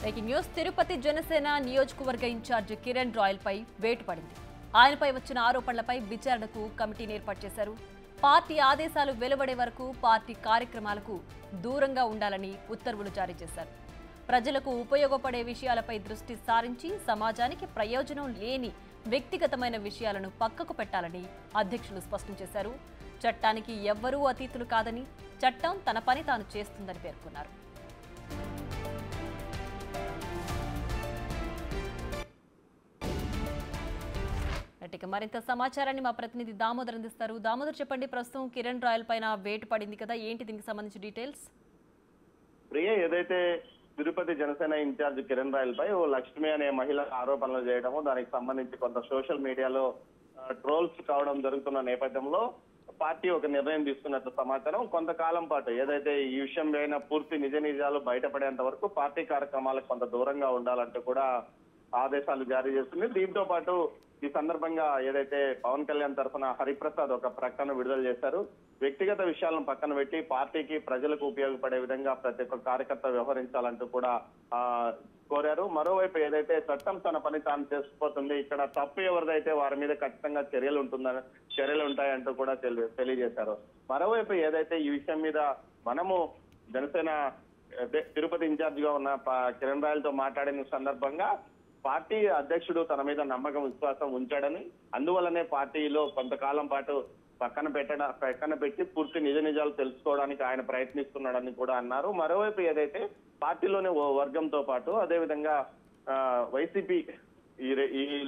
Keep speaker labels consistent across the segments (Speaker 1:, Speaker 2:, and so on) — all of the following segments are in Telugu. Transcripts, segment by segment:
Speaker 1: బ్రేకింగ్ న్యూస్ తిరుపతి జనసేన నియోజకవర్గ ఇన్ఛార్జ్ కిరణ్ రాయల్ పై వేటు పడింది. ఆయనపై వచ్చిన ఆరోపణలపై విచారణకు కమిటీని ఏర్పాటు చేశారు. పార్టీ ఆదేశాలు వెలువడే వరకు పార్టీ కార్యక్రమాలకు దూరంగా ఉండాలని ఉత్తర్వులు జారీ చేశారు. ప్రజలకు ఉపయోగపడే విషయాలపై దృష్టి సారించి సమాజానికి ప్రయోజనం లేని వ్యక్తిగతమైన విషయాలను పక్కకు పెట్టాలని అధ్యక్షులు స్పష్టం చేశారు. చట్టానికి ఎవ్వరూ అతీతులు కాదని, చట్టం తన పని తాను చేస్తుందని పేర్కొన్నారు. మరింత సమాచారాన్ని మా ప్రతినిధి దామోదర్ అందిస్తారు. దామోదర్, చెప్పండి, ప్రస్తుతం కిరణ్ రాయల్ పైన వేటు పడింది కదా, ఏంటి దీనికి సంబంధించి డీటెయిల్స్?
Speaker 2: ప్రియ, ఏదైతే తిరుపతి జనసేన ఇన్ఛార్జ్ కిరణ్ రాయల్ పై ఓ లక్ష్మి అనే మహిళ ఆరోపణలు చేయడము, దానికి సంబంధించి కొంత సోషల్ మీడియాలో ట్రోల్స్ కావడం జరుగుతున్న నేపథ్యంలో పార్టీ ఒక నిర్ణయం తీసుకున్నట్టు సమాచారం. కొంతకాలం పాటు ఏదైతే ఈ విషయం పైన పూర్తి నిజ నిజాలు బయటపడేంత వరకు పార్టీ కార్యక్రమాలకు కొంత దూరంగా ఉండాలంటూ కూడా ఆదేశాలు జారీ చేస్తుంది. దీంతో పాటు ఈ సందర్భంగా ఏదైతే పవన్ కళ్యాణ్ తరఫున హరిప్రసాద్ ఒక ప్రకటన విడుదల చేశారు. వ్యక్తిగత విషయాలను పక్కన పెట్టి పార్టీకి ప్రజలకు ఉపయోగపడే విధంగా ప్రతి ఒక్క కార్యకర్త వ్యవహరించాలంటూ కూడా కోరారు. మరోవైపు ఏదైతే చట్టం తన పని తాను చేసుకుపోతుంది, ఇక్కడ తప్పు ఎవరిదైతే వారి మీద ఖచ్చితంగా చర్యలు ఉంటాయంటూ కూడా తెలియజేశారు. మరోవైపు ఏదైతే ఈ విషయం మీద మనము జనసేన తిరుపతి ఇన్ఛార్జ్ గా ఉన్న కిరణ్ రాయల్ తో మాట్లాడిన సందర్భంగా పార్టీ అధ్యక్షుడు తన మీద నమ్మకం విశ్వాసం ఉంచాడని, అందువల్లనే పార్టీలో కొంతకాలం పాటు పక్కన పెట్టి పూర్తి నిజ నిజాలు తెలుసుకోవడానికి ఆయన ప్రయత్నిస్తున్నాడని కూడా అన్నారు. మరోవైపు ఏదైతే పార్టీలోని ఓ వర్గంతో పాటు అదేవిధంగా వైసీపీ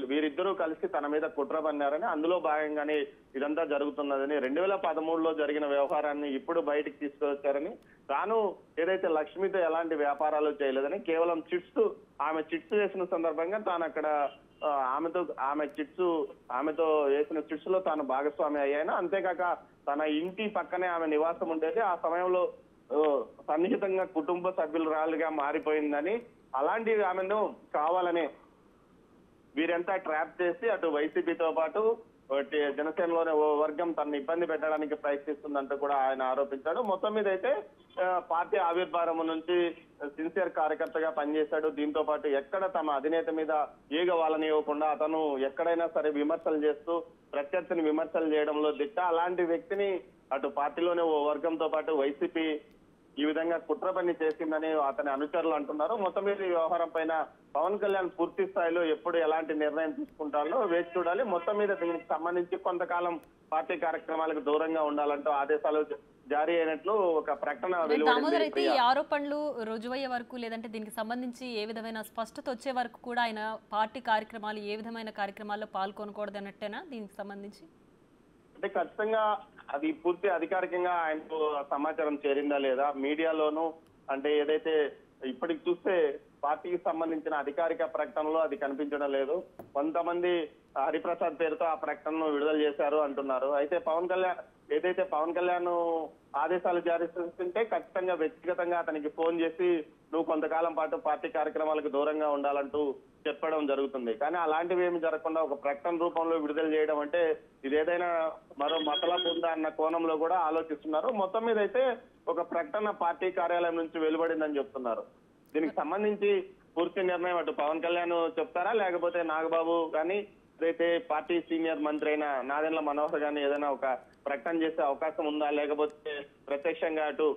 Speaker 2: వీరిద్దరూ కలిసి తన మీద కుట్ర పన్నారని, అందులో భాగంగానే ఇదంతా జరుగుతున్నదని, 2013లో జరిగిన వ్యవహారాన్ని ఇప్పుడు బయటికి తీసుకొచ్చారని, తాను ఏదైతే లక్ష్మితో ఎలాంటి వ్యాపారాలు చేయలేదని, కేవలం ఆమె చిట్స్ వేసిన సందర్భంగా తాను అక్కడ ఆమెతో వేసిన చిట్స్ లో తాను భాగస్వామి అయ్యాను. అంతేకాక తన ఇంటి పక్కనే ఆమె నివాసం ఉండేది. ఆ సమయంలో సన్నిహితంగా కుటుంబ సభ్యులురాలుగా మారిపోయిందని, అలాంటి ఆమెను కావాలని వీరంతా ట్రాప్ చేసి అటు వైసీపీతో పాటు జనసేనలోనే ఓ వర్గం తనను ఇబ్బంది పెట్టడానికి ప్రయత్నిస్తుందంటూ కూడా ఆయన ఆరోపించాడు. మొత్తం మీద అయితే పార్టీ ఆవిర్భావం నుంచి సిన్సియర్ కార్యకర్తగా పనిచేశాడు. దీంతో పాటు ఎక్కడ తమ అధినేత మీద ఈగ వాళ్ళనివ్వకుండా అతను ఎక్కడైనా సరే విమర్శలు చేస్తూ ప్రత్యర్థిని విమర్శలు చేయడంలో దిట్ట. అలాంటి వ్యక్తిని అటు పార్టీలోనే ఓ వర్గంతో పాటు వైసీపీ ఈ విధంగా కుట్ర పని చేసిందని అతని అనుచరులు అంటున్నారు. మొత్తం మీద ఈ వ్యవహారం పైన పవన్ కళ్యాణ్ పూర్తి స్థాయిలో ఎప్పుడు ఎలాంటి నిర్ణయం తీసుకుంటారో వేచి చూడాలి. మొత్తం మీద దీనికి సంబంధించి కొంతకాలం పార్టీ కార్యక్రమాలకు దూరంగా ఉండాలంటూ ఆదేశాలు జారీ అయినట్లు ఒక ప్రకటన
Speaker 1: వెలువడింది. ఈ ఆరోపణలు రుజువయ్యే వరకు, లేదంటే దీనికి సంబంధించి ఏ విధమైన స్పష్టత వచ్చే వరకు కూడా ఆయన పార్టీ కార్యక్రమాలు ఏ విధమైన కార్యక్రమాల్లో పాల్గొనకూడదు అన్నట్టేనా దీనికి సంబంధించి?
Speaker 2: అంటే ఖచ్చితంగా అది పూర్తి అధికారికంగా ఆయనకు సమాచారం చేరిందా లేదా, మీడియాలోనూ అంటే ఏదైతే ఇప్పటికి చూస్తే పార్టీకి సంబంధించిన అధికారిక ప్రకటనలో అది కనిపించడం లేదు. కొంతమంది హరిప్రసాద్ పేరుతో ఆ ప్రకటనను విడుదల చేశారు అంటున్నారు. అయితే పవన్ కళ్యాణ్ ఆదేశాలు జారీ చేస్తుంటే ఖచ్చితంగా వ్యక్తిగతంగా అతనికి ఫోన్ చేసి నువ్వు కొంతకాలం పాటు పార్టీ కార్యక్రమాలకు దూరంగా ఉండాలంటూ చెప్పడం జరుగుతుంది. కానీ అలాంటివి ఏమి జరగకుండా ఒక ప్రకటన రూపంలో విడుదల చేయడం అంటే ఇదేదైనా మరో మతలబు ఉందా అన్న కోణంలో కూడా ఆలోచిస్తున్నారు. మొత్తం మీద అయితే ఒక ప్రకటన పార్టీ కార్యాలయం నుంచి వెలువడిందని చెప్తున్నారు. దీనికి సంబంధించి పూర్తి నిర్ణయం అటు పవన్ కళ్యాణ్ చెప్తారా, లేకపోతే నాగబాబు కానీ ఏదైతే పార్టీ సీనియర్ మంత్రి అయిన నాదెండ్ల మనోహర్ గాని ఏదైనా ఒక ప్రకటన చేసే అవకాశం ఉందా, లేకపోతే ప్రత్యక్షంగా అటు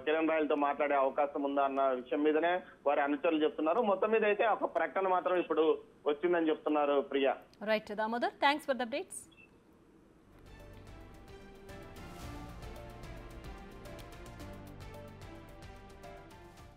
Speaker 2: కిరణ్ రాయల్ తో మాట్లాడే అవకాశం ఉందా అన్న విషయం మీదనే వారి అనుచరులు చెప్తున్నారు. మొత్తం మీద అయితే ఒక ప్రకటన మాత్రం ఇప్పుడు వచ్చిందని చెప్తున్నారు. Priya.
Speaker 1: Right Damodar, thanks for the updates.